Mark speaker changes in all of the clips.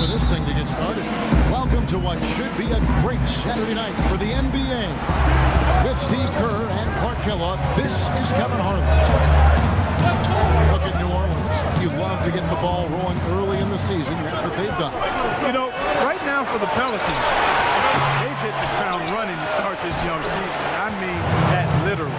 Speaker 1: for this thing to get started. Welcome to what should be a great Saturday night for the NBA. With Steve Kerr and Clark Killa, this is Kevin Harlan. Look at New Orleans. You love to get the ball rolling early in the season. That's what they've done.
Speaker 2: You know, right now for the Pelicans, they've hit the ground running to start this young season. I mean that literally.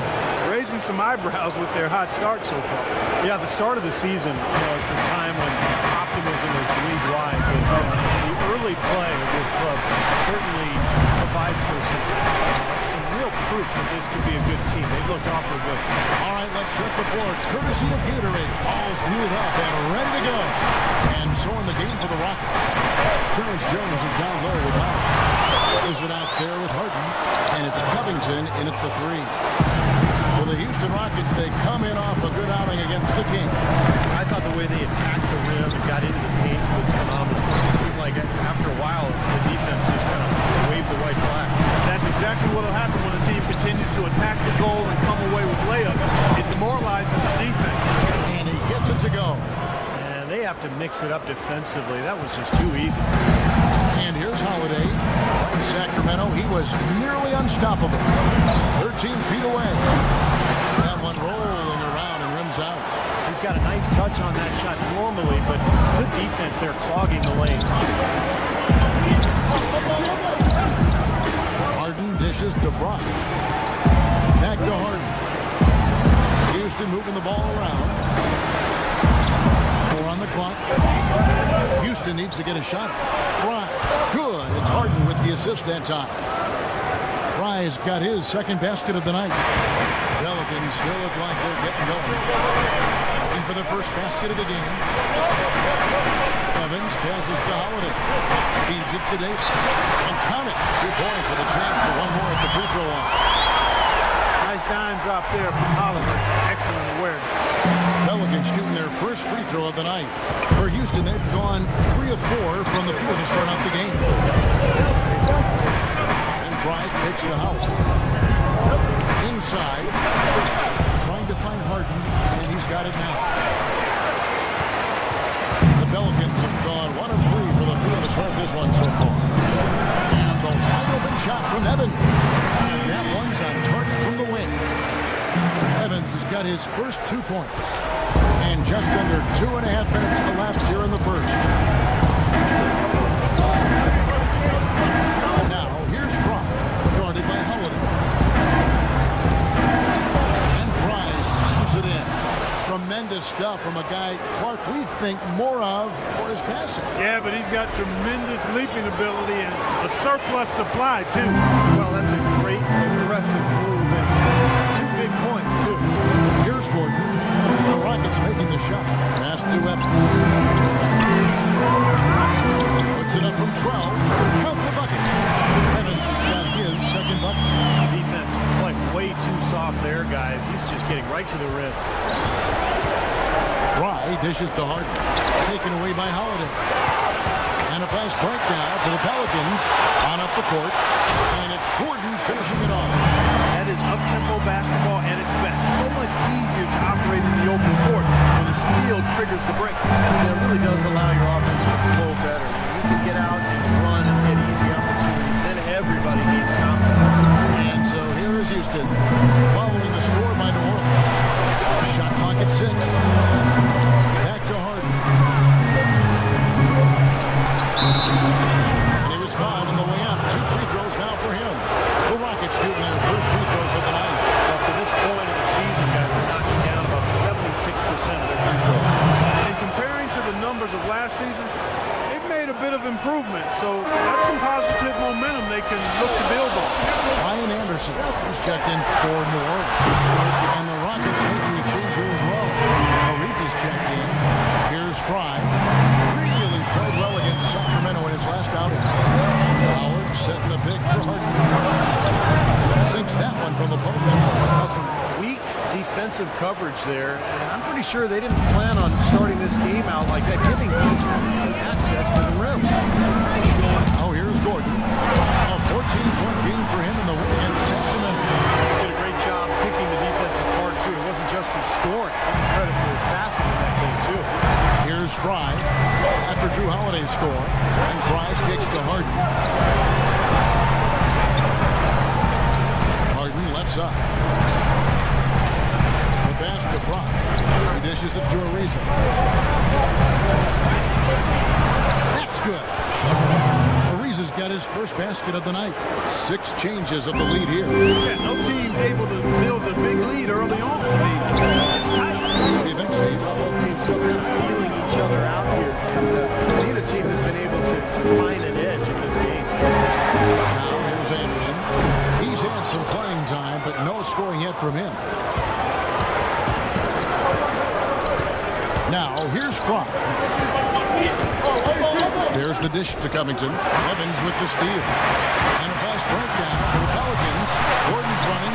Speaker 2: Raising some eyebrows with their hot start so far.
Speaker 3: Yeah, the start of the season was a time when optimism is league-wide, but the early play of this club certainly provides for some real proof that this could be a good team. They've looked awfully good.
Speaker 1: All right, let's set the floor. Courtesy of Gatorade, all fueled up and ready to go. And so in the game for the Rockets. Terrence Jones is down low with Allen. Is it out there with Harden, and it's Covington in at the three. For the Houston Rockets, they come in off a good outing against the Kings.
Speaker 3: I thought the way they attacked the rim and got into the paint was phenomenal. It seemed like after a while, the defense just kind of waved the white flag.
Speaker 2: That's exactly what will happen when a team continues to attack the goal and come away with layups. It demoralizes the defense.
Speaker 1: And he gets it to go.
Speaker 3: And they have to mix it up defensively. That was just too easy.
Speaker 1: And here's Holiday. In Sacramento, he was nearly unstoppable. 13 feet away. That one rolling around and rims out.
Speaker 3: He's got a nice touch on that shot normally, but good defense there clogging the lane.
Speaker 1: Harden dishes to Fry. Back to Harden. Houston moving the ball around. 4 on the clock. Houston needs to get a shot. Fry. Good. It's Harden with the assist that time. Fry's got his second basket of the night. Pelicans still look like they're getting going. Looking for the first basket of the game. Evans passes to Holiday. Feeds it to Davis. And count it. 2 points with a chance for one more at the free throw line.
Speaker 2: Nice dime drop there from Holiday. Excellent awareness.
Speaker 1: Pelicans shooting their first free throw of the night. For Houston, they've gone 3 of 4 from the field to start out the game. And Fry takes to Howard. Inside. Trying to find Harden, and he's got it now. The Pelicans have gone 1 of 3 for the field to start this one so far. And the wide open shot from Evans. And that one's on target from the wing. Evans has got his first 2 points. And just under 2.5 minutes elapsed here in the first. Now, here's Fry, guarded by Holiday. And Fry slams it in. Tremendous stuff from a guy, Clark, we think more of for his passing.
Speaker 2: Yeah, but he's got tremendous leaping ability and a surplus supply, too.
Speaker 3: Well, that's a great, aggressive move. And 2 big points, too.
Speaker 1: Here's Gordon. The Rockets making the shot. Pass to Evans. Puts it up from 12. Count the bucket. Evans has got his second bucket.
Speaker 3: Defense played way too soft there, guys. He's just getting right to the rim.
Speaker 1: Fry dishes to Harden. Taken away by Holiday. And a fast break now for the Pelicans. On up the court. And it's Gordon finishing it off.
Speaker 2: That is up-tempo basketball at its best. So much easier to operate in the open court when the steal triggers the break.
Speaker 3: It really does allow your offense to flow better. You can get out and run and get easy opportunities. Then everybody needs confidence.
Speaker 1: And so here is Houston following the score by New Orleans. Shot clock at 6. Back to Harden. And he was fouled on the way up. 2 free throws now for him. The Rockets shooting their first free throws of the night.
Speaker 3: Well, to this point of the season, guys, they're knocking down about 76% of their free throws.
Speaker 2: And comparing to the numbers of last season, they've made a bit of improvement. So that's some positive momentum they can look to build on.
Speaker 1: Ryan Anderson is checked in for New Orleans. And the Rockets making a change here as well. Ariza's checked in. Here's Fry. Really played well against Sacramento in his last outing. Howard setting the pick for Harden. Sinks that one from the post.
Speaker 3: Some weak defensive coverage there. And I'm pretty sure they didn't plan on starting this game out like that, giving Cincinnati access to the rim.
Speaker 1: Oh, here's Gordon. A 14-point game for him in the win against Sacramento.
Speaker 3: Did a great job picking the defense apart, too. It wasn't just his scoring. Give him credit for his passing in that game, too.
Speaker 1: Here's Fry after Drew Holiday's score. Dishes it to Ariza. That's good. Ariza's got his first basket of the night. 6 changes of the lead here.
Speaker 2: Yeah, no team able to build a big lead early on. I mean, it's tight.
Speaker 1: What do you think, Steve?
Speaker 3: Both teams still kind of feeling each other out here. Neither team has been able to find an edge in this game.
Speaker 1: Now here's Anderson. He's had some playing time, but no scoring yet from him. Now here's Fromm. There's the dish to Covington. Evans with the steal. And a fast breakdown for the Pelicans. Gordon's running.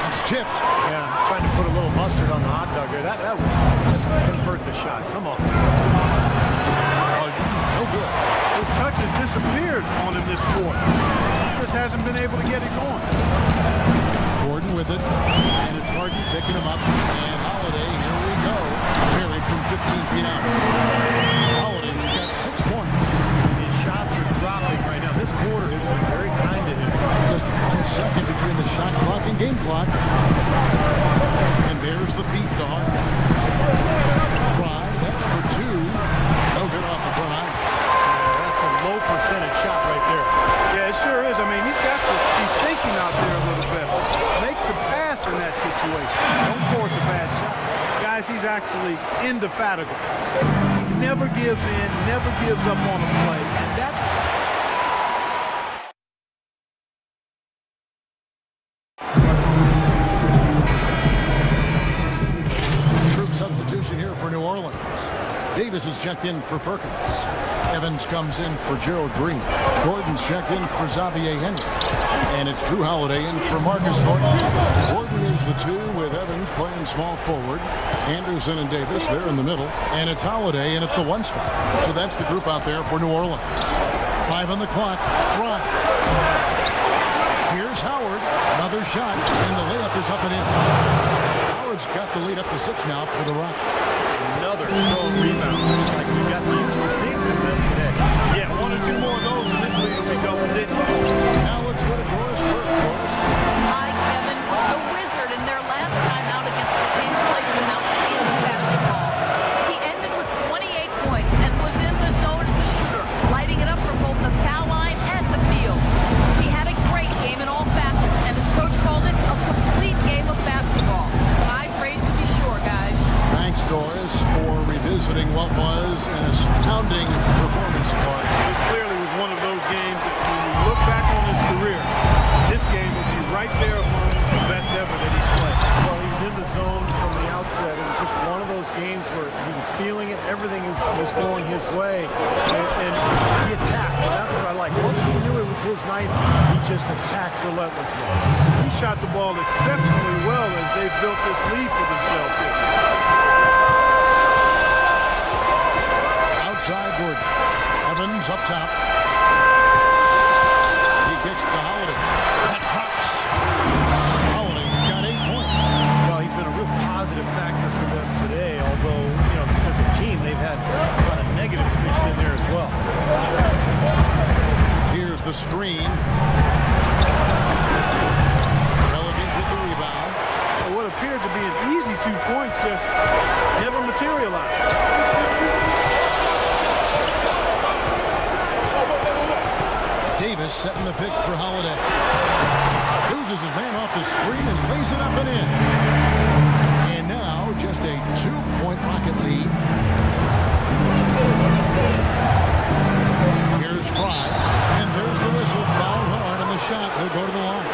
Speaker 1: It's tipped.
Speaker 3: Yeah, trying to put a little mustard on the hot dog there. That was just convert the shot. Come on.
Speaker 1: Oh, no good.
Speaker 2: His touch has disappeared on him this quarter. He just hasn't been able to get it going.
Speaker 1: Gordon with it. And it's Harden picking him up. And Holiday, here we go. Buried from 15 feet out. Holiday's got 6 points.
Speaker 3: His shots are dropping right now. This quarter has been very kind to him.
Speaker 1: Just 1 second between the shot clock and game clock. And there's the feed to Harden. Fry, that's for 2. No good off the front eye.
Speaker 3: That's a low percentage shot right there.
Speaker 2: Yeah, it sure is. I mean, he's got to be thinking out there a little bit. Make the pass in that situation. Don't force a bad shot. Guys, he's actually indefatigable. He never gives in, never gives up on a play. And that's
Speaker 1: Troop substitution here for New Orleans. Davis is checked in for Perkins. Evans comes in for Gerald Green. Gordon's checked in for Xavier Henry. And it's Drew Holiday in for Marcus Thornton. Gordon is the 2 with Evans playing small forward. Anderson and Davis, they're in the middle. And it's Holiday in at the 1 spot. So that's the group out there for New Orleans. 5 on the clock. Fry. Here's Howard. Another shot. And the layup is up and in. Howard's got the lead up to 6 now for the Rockets.
Speaker 3: Another strong rebound. Looks like we got used to seeing from them today.
Speaker 2: yeah, 1 or 2 more of those in this league will be double digits.
Speaker 1: Now let's go to Doris Burke. Doris.
Speaker 4: Hi, Kevin. The Wizard in their last time out against the Kings played some outstanding basketball. He ended with 28 points and was in the zone as a shooter, lighting it up from both the foul line and the field. He had a great game in all facets, and his coach called it a complete game of basketball. High praise to be sure, guys.
Speaker 1: Thanks, Doris, for revisiting what was an astounding performance card.
Speaker 2: It clearly was one of those games that when you look back on his career, this game will be right there among the best ever that he's played.
Speaker 3: Well, he was in the zone from the outset. It was just one of those games where he was feeling it. Everything was going his way. And he attacked. And that's what I like. Once he knew it was his night, he just attacked relentlessly.
Speaker 2: He shot the ball exceptionally well as they built this lead for themselves here.
Speaker 1: Outside Gordon. Evans up top. He kicks to Holiday. That drops. Holiday's got 8 points.
Speaker 3: Well, he's been a real positive factor for them today, although, you know, as a team, they've had a lot of negatives mixed in there as well.
Speaker 1: Here's the screen. Pelicans with the rebound.
Speaker 2: What appeared to be an easy 2 points just never materialized.
Speaker 1: Davis setting the pick for Holiday. Loses his man off the screen and lays it up and in. And now just a 2-point Rocket lead. Here's Fry. And there's the whistle. Fouled hard on the shot. He'll go to the line.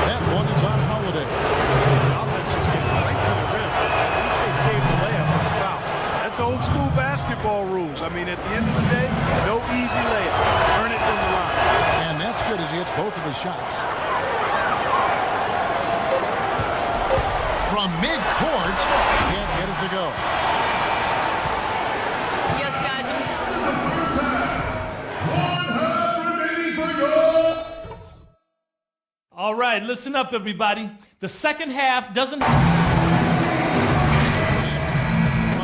Speaker 1: That one is on Holiday.
Speaker 3: The offense is getting right to the rim. At least they saved the layup on the foul.
Speaker 2: That's old school basketball rules. I mean, at the end of the day, no easy layup. Earn it from the line.
Speaker 1: And that's good as he hits both of his shots. From midcourt, can't get it to go.
Speaker 4: Yes, guys.
Speaker 5: All right, listen up, everybody. The second half doesn't...
Speaker 1: On our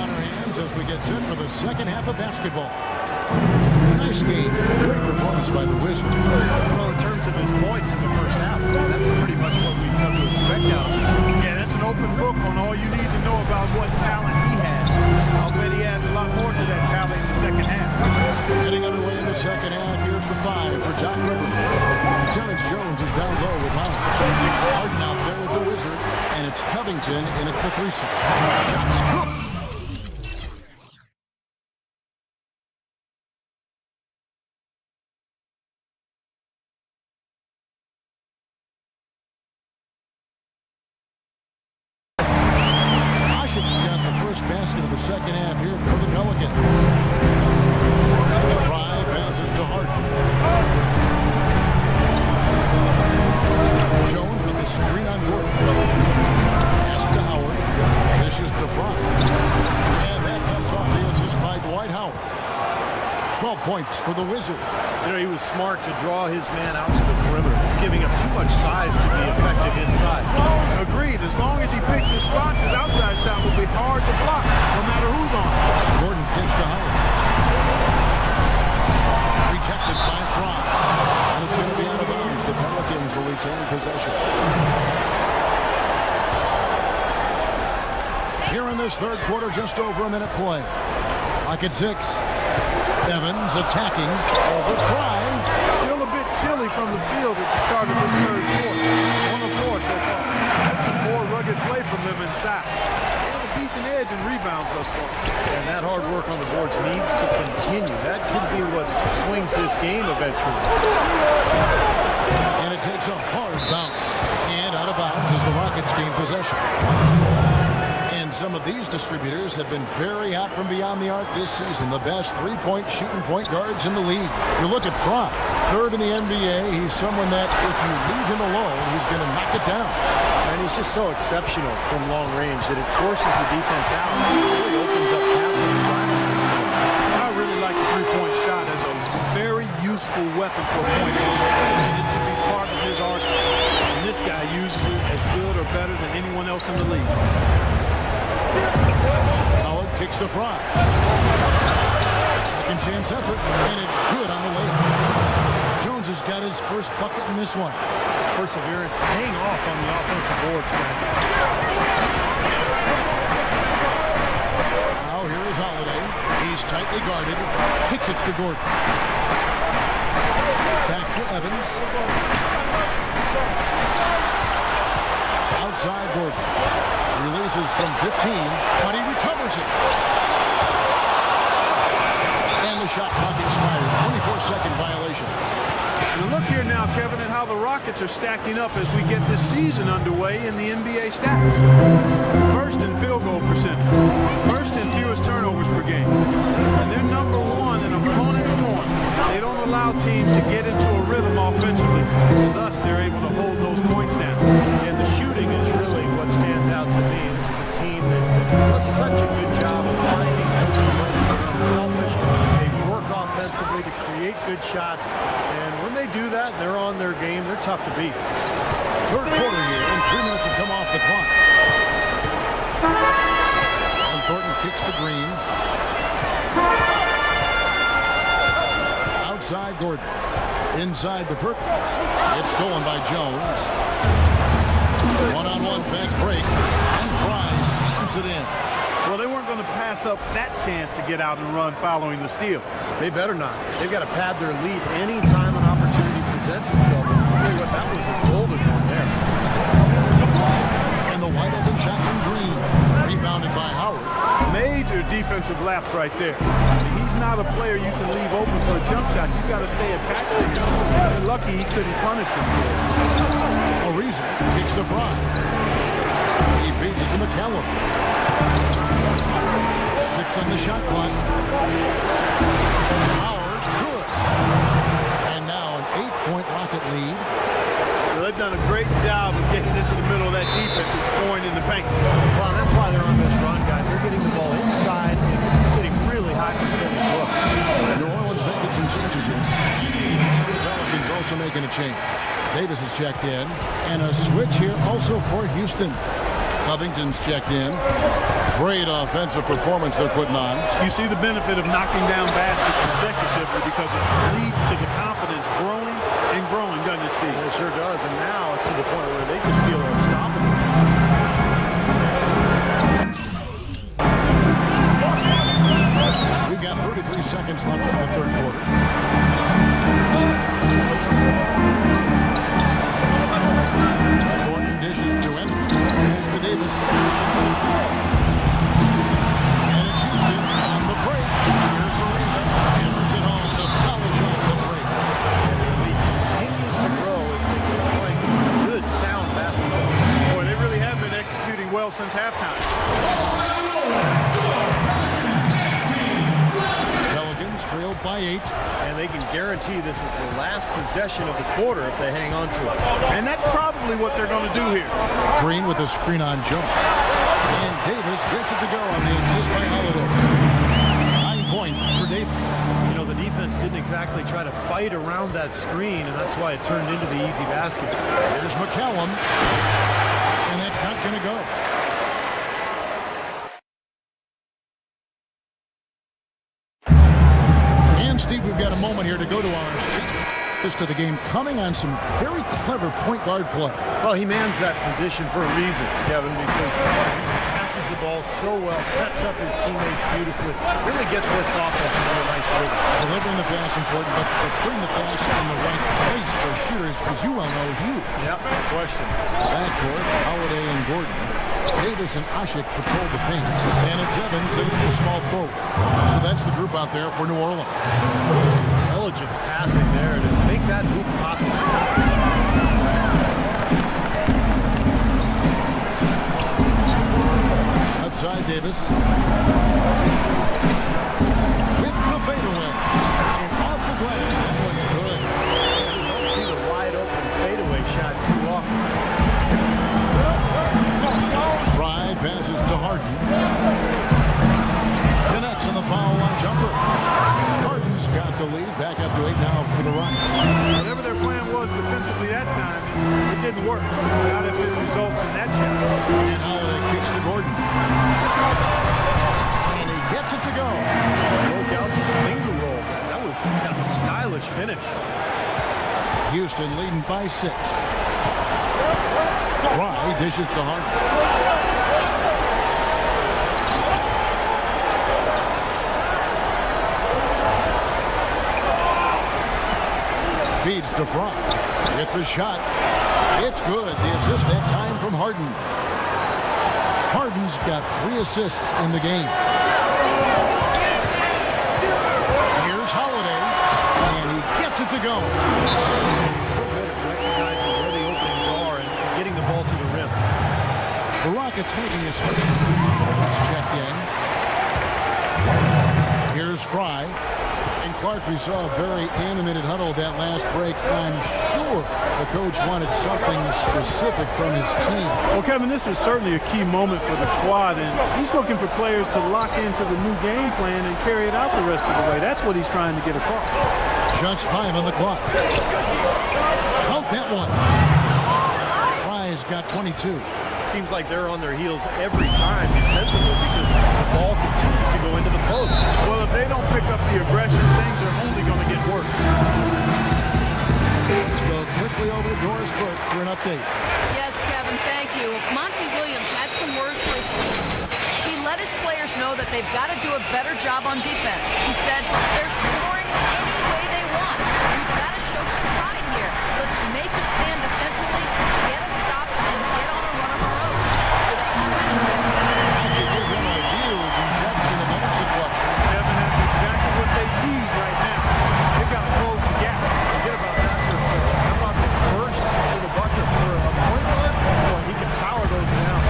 Speaker 1: hands as we get set for the second half of basketball. Nice game. Great performance by the Wizards.
Speaker 3: Well, in terms of his points in the first half, that's pretty much what we've come to expect out of him.
Speaker 2: Yeah, that's an open book on all you need to know about what talent he has.
Speaker 1: 5 for Doc Rivers. Terrence Jones is down low with Howard. Harden out there with the Wizard, and it's Covington in at the 3 set. Shots cooked. Got the first basket of the second half here for the Pelicans. Fry passes to Harden. Jones with the screen on Gordon. Pass to Howard. This is to Fry. And that comes off the assist by Dwight Howard. 12 points for the Wizard.
Speaker 3: You know, he was smart to draw his man out to the perimeter. He's giving up too much size to be effective inside.
Speaker 2: Agreed. As long as he picks his spots, his outside shot will be hard to block, no matter who's on.
Speaker 1: Gordon kicks to Howard. Rejected by Fry. And it's going to be out of bounds. The Pelicans will retain possession. Here in this third quarter, just over a minute play. Like at 6. Evans attacking over Fry.
Speaker 2: Still a bit chilly from the field at the start of this third quarter. 1 of 4 so far. That's some more rugged play from them inside. They have a decent edge in rebounds thus far.
Speaker 3: And that hard work on the boards needs to continue. That could be what swings this game eventually.
Speaker 1: And it takes a hard bounce. And out of bounds as the Rockets gain possession. And some of these distributors have been very hot from beyond the arc this season. The best three-point shooting point guards in the league. You look at Fry, third in the NBA. He's someone that if you leave him alone, he's going to knock it down.
Speaker 3: And he's just so exceptional from long range that it forces the defense out. It really opens up passing environment.
Speaker 2: I really like the three-point shot as a very useful weapon for a point guard. It should be part of his arsenal. And this guy uses it as good or better than anyone else in the league.
Speaker 1: Howard kicks to Fry. Second chance effort, and it's good on the way. Jones has got his first bucket in this one.
Speaker 3: Perseverance paying off on the offensive boards, guys.
Speaker 1: Now here is Holiday. He's tightly guarded. Kicks it to Gordon. Back to Evans. Outside Gordon. Releases from 15, but he recovers it. And the shot clock expires. 24-second violation.
Speaker 2: And look here now, Kevin, at how the Rockets are stacking up as we get this season underway in the NBA stats. First in field goal percentage. First in fewest turnovers per game. And they're number 1 in opponent scoring. They don't allow teams to get into a rhythm offensively. And thus, they're able to hold those points down.
Speaker 3: And the shooting is really what stands out to me. This is a team that does such a good job of finding open looks. They're unselfish. They work offensively to create good shots. And when they do that, they're on their game. They're tough to beat.
Speaker 1: Third quarter here, and 3 minutes have come off the clock. And Thornton kicks to Green. Outside Gordon. Inside to Perkins. It's stolen by Jones. One-on-one fast break. And Fry slams it in.
Speaker 2: Well, they weren't going to pass up that chance to get out and run following the steal.
Speaker 3: They better not. They've got to pad their lead any time an opportunity presents itself. I'll tell you what, that was a golden one there.
Speaker 1: And the wide open shot from Green. Rebounded by Howard.
Speaker 2: Major defensive lapse right there. He's not a player you can leave open for a jump shot. You got to stay attached to him. You're lucky he couldn't punish them.
Speaker 1: Ariza kicks the Fry. He feeds it to McCallum. 6 on the shot clock. Howard, good. And now an 8-point Rocket lead.
Speaker 2: Well, they've done a great job of getting into the middle of that defense and scoring in the paint.
Speaker 3: Well, that's why they're on this run, guys. They're getting the ball inside and getting really high percentage looks.
Speaker 1: New Orleans making some changes here. The Pelicans also making a change. Davis is checked in. And a switch here also for Houston. Covington's checked in. Great offensive performance they're putting on.
Speaker 2: You see the benefit of knocking down baskets consecutively because it leads to the confidence growing and growing, doesn't it, Steve?
Speaker 3: It sure does, and now it's to the point where they just feel unstoppable.
Speaker 1: We've got 33 seconds left in the third quarter.
Speaker 2: trail since halftime.
Speaker 1: Pelicans trail by 8.
Speaker 3: And they can guarantee this is the last possession of the quarter if they hang on to it.
Speaker 2: And that's probably what they're going to do here.
Speaker 1: Green with a screen on Jones. And Davis gets it to go on the assist by Holiday. 9 points for Davis.
Speaker 3: You know, the defense didn't exactly try to fight around that screen, and that's why it turned into the easy basket.
Speaker 1: Here's McCallum. And that's not going to go. And Steve, we've got a moment here to go to our to the game, coming on some very clever point guard play.
Speaker 3: Well, he mans that position for a reason, Kevin, because he passes the ball so well, sets up his teammates beautifully, really gets this offense into a nice rhythm.
Speaker 1: Delivering the pass important, but putting the pass in the right place for shooters, as you well know, huge.
Speaker 3: Yep, no question.
Speaker 1: Backcourt, Holiday and Gordon. Davis and Ashik patrol the paint. And it's Evans in the small forward. So that's the group out there for New Orleans.
Speaker 3: Intelligent passing there to make that hoop possible.
Speaker 1: Outside Davis. With the fadeaway. And off the glass. That one's good.
Speaker 3: You don't see the wide open fadeaway shot too often.
Speaker 1: Fry passes to Harden. Connects on the foul line jumper. Harden's got the lead. Back up to 8 now for the Rockets.
Speaker 2: Whatever their plan was defensively that time, it didn't work. Not if it results in that shot.
Speaker 1: And Holiday kicks to Gordon. And he gets it to go.
Speaker 3: Broke out the finger roll. That was kind of a stylish finish.
Speaker 1: Houston leading by 6. Fry dishes to Harden. Feeds to Fry. With the shot. It's good. The assist that time from Harden. Harden's got 3 assists in the game. Here's Holiday. And he gets it to go.
Speaker 3: He's so good at recognizing where the openings are and getting the ball to the rim.
Speaker 1: The Rockets making a switch. Let's check in. Here's Fry. And Clark, we saw a very animated huddle that last break. I'm sure the coach wanted something specific from his team.
Speaker 2: Well, Kevin, this is certainly a key moment for the squad, and he's looking for players to lock into the new game plan and carry it out the rest of the way. That's what he's trying to get across.
Speaker 1: Just 5 on the clock. Count that one. Fry's got 22.
Speaker 3: Seems like they're on their heels every time defensively because the ball continues to go into the post.
Speaker 2: Well, if they don't pick up the aggression, things are only going to get worse.
Speaker 1: Let's go quickly over to Doris Burke for an update.
Speaker 4: Yes, Kevin, thank you. Monty Williams had some words for his team. He let his players know that they've got to do a better job on defense. He said they're scoring any way they want. We've got to show some pride here. Let's make a stand defensively, get us stops, and get on a run of our own.
Speaker 1: I could give him a huge injection of energy.
Speaker 2: Kevin, that's exactly what they need right now. They've got to close the gap.
Speaker 3: Forget about that for a second. How about the burst to the bucket for a point guard? Boy, he can power those down.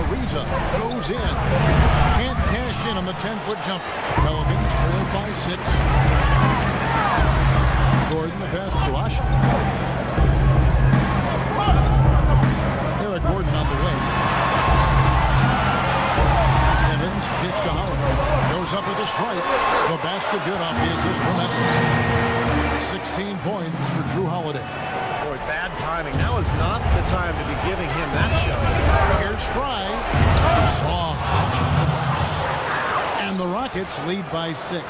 Speaker 1: Ariza goes in. Can't cash in on the 10-foot jump. Pelicans trailed by 6. Gordon, the pass to Ashik. Eric Gordon on the wing. Evans gets to Holiday. Goes up with a strike. The basket good off the assist from Evans. 16 points for Drew Holiday.
Speaker 3: Boy, bad timing. Now is not the time to be giving him that shot.
Speaker 1: Here's Fry. Soft touch off the glass. And the Rockets lead by 6.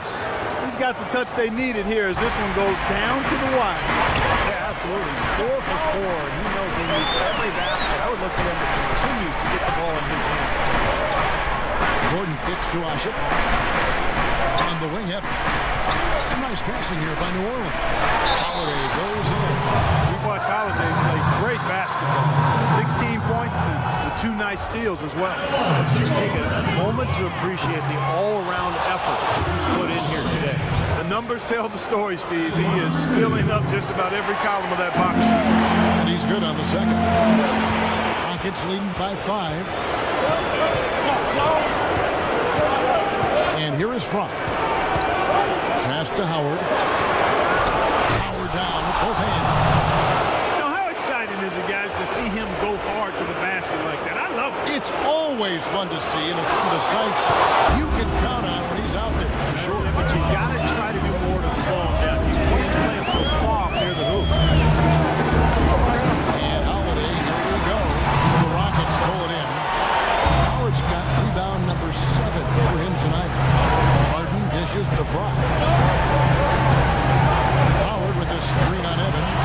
Speaker 2: He's got the touch they needed here as this one goes down to the wire.
Speaker 3: Yeah, absolutely. 4 for 4. He knows he needs every basket. I would look for him to continue to get the ball in his hand.
Speaker 1: Gordon kicks to Ashik. On the wing, some nice passing here by New Orleans. Holiday goes in.
Speaker 2: We watched Holiday play great basketball. 16 points and the 2 nice steals as well.
Speaker 3: Let's just take a moment to appreciate the all-around effort he's put in here today.
Speaker 2: The numbers tell the story, Steve. He is filling up just about every column of that box sheet.
Speaker 1: And he's good on the second. Rockets leading by 5. And here is Frank. Pass to Howard. Howard down with both hands.
Speaker 2: You know, how exciting is it, guys, to see him go hard to the basket like that? I love it.
Speaker 1: It's always fun to see, and it's one of the sights you can count on when he's out there, for sure.
Speaker 3: But you got to try to do more to slow him down. You can't play him so soft near the hoop.
Speaker 1: And Holiday, here we go. The Rockets pull it in. Howard's got rebound number 7 for him tonight. Harden dishes to Fry. Howard with the screen on Evans.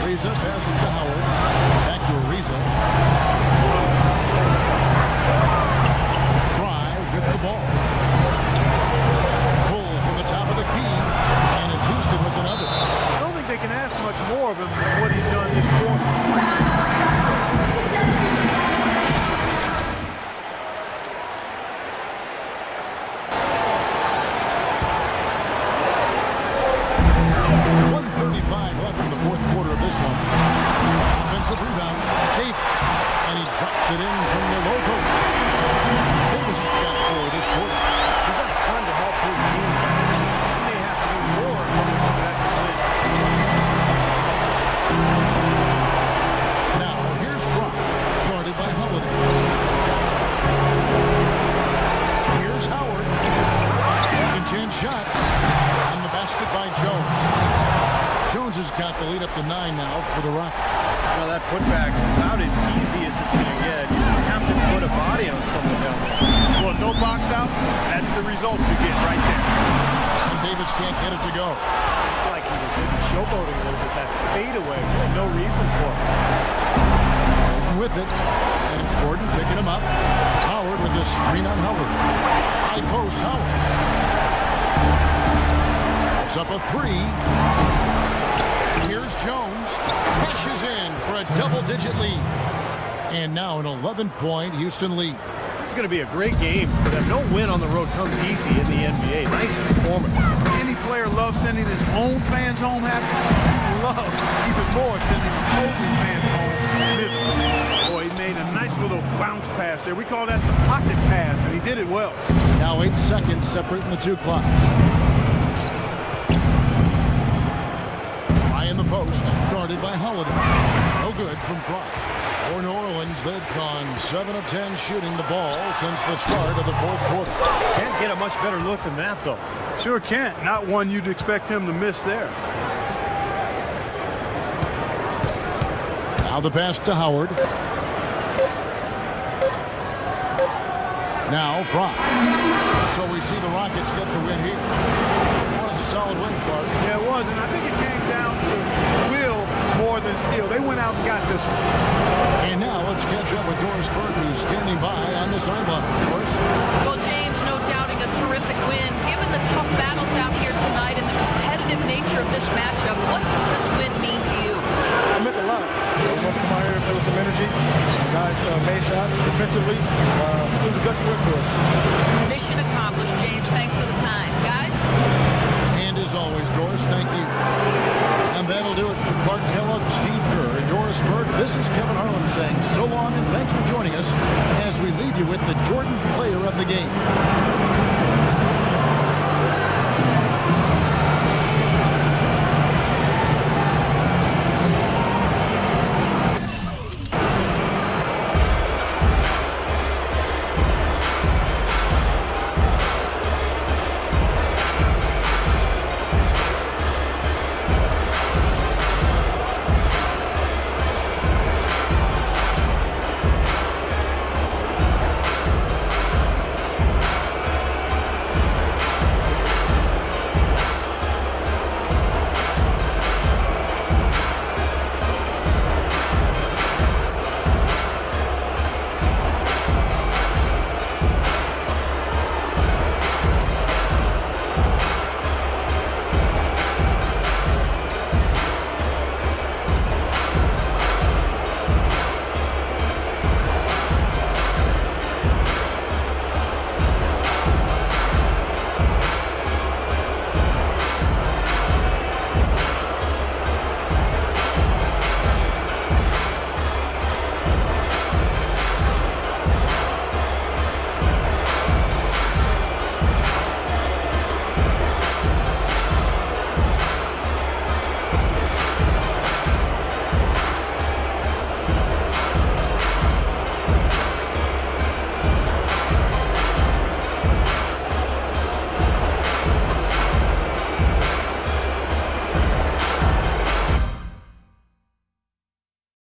Speaker 1: Ariza passes to Howard. Back to Ariza. Fry with the ball. Pulls from the top of the key. And it's Houston with another.
Speaker 2: I don't think they can ask much more of him than what he's done this quarter.
Speaker 1: Offensive rebound, Davis, and he drops it in from the low post. Davis has got 4 this quarter.
Speaker 3: He's done a ton to help his team, guys. He may have to do more if they come back and win.
Speaker 1: Now, here's Fry, guarded by Holiday. Here's Howard. Second chance shot. On the basket by Jones. Jones has got the lead up to 9 now for the Rockets.
Speaker 3: Well, that putback's about as easy as it's going to get. You have to put a body on someone down there.
Speaker 2: Well, no box out, that's the result you get right there.
Speaker 1: And Davis can't get it to go.
Speaker 3: Like he was maybe showboating a little bit. That fadeaway, no reason for it.
Speaker 1: With it, and it's Gordon picking him up. Howard with the screen on Howard. High post Howard. It's up a 3. Here's Jones. Rushes in for a double-digit lead. And now an 11-point Houston lead.
Speaker 3: This is going to be a great game for them. No win on the road comes easy in the NBA. Nice performance.
Speaker 2: Any player loves sending his own fans home happy. He loves even more sending opposing fans home miserable. Boy, he made a nice little bounce pass there. We call that the pocket pass, and he did it well.
Speaker 1: Now 8 seconds separating the 2 clocks. High in the post, guarded by Holiday. No good from Fry. For New Orleans, they've gone 7 of 10 shooting the ball since the start of the 4th quarter.
Speaker 3: Can't get a much better look than that, though.
Speaker 2: Sure can't. Not one you'd expect him to miss there.
Speaker 1: Now the pass to Howard. Now Fry. So we see the Rockets get the win here. That was a solid win, Clark.
Speaker 2: Yeah, it was, and I think it came down to will more than skill. They went out and got this one.
Speaker 1: And now let's catch up with Doris Burke, who's standing by on the sideline. Doris?
Speaker 4: Well, Jay,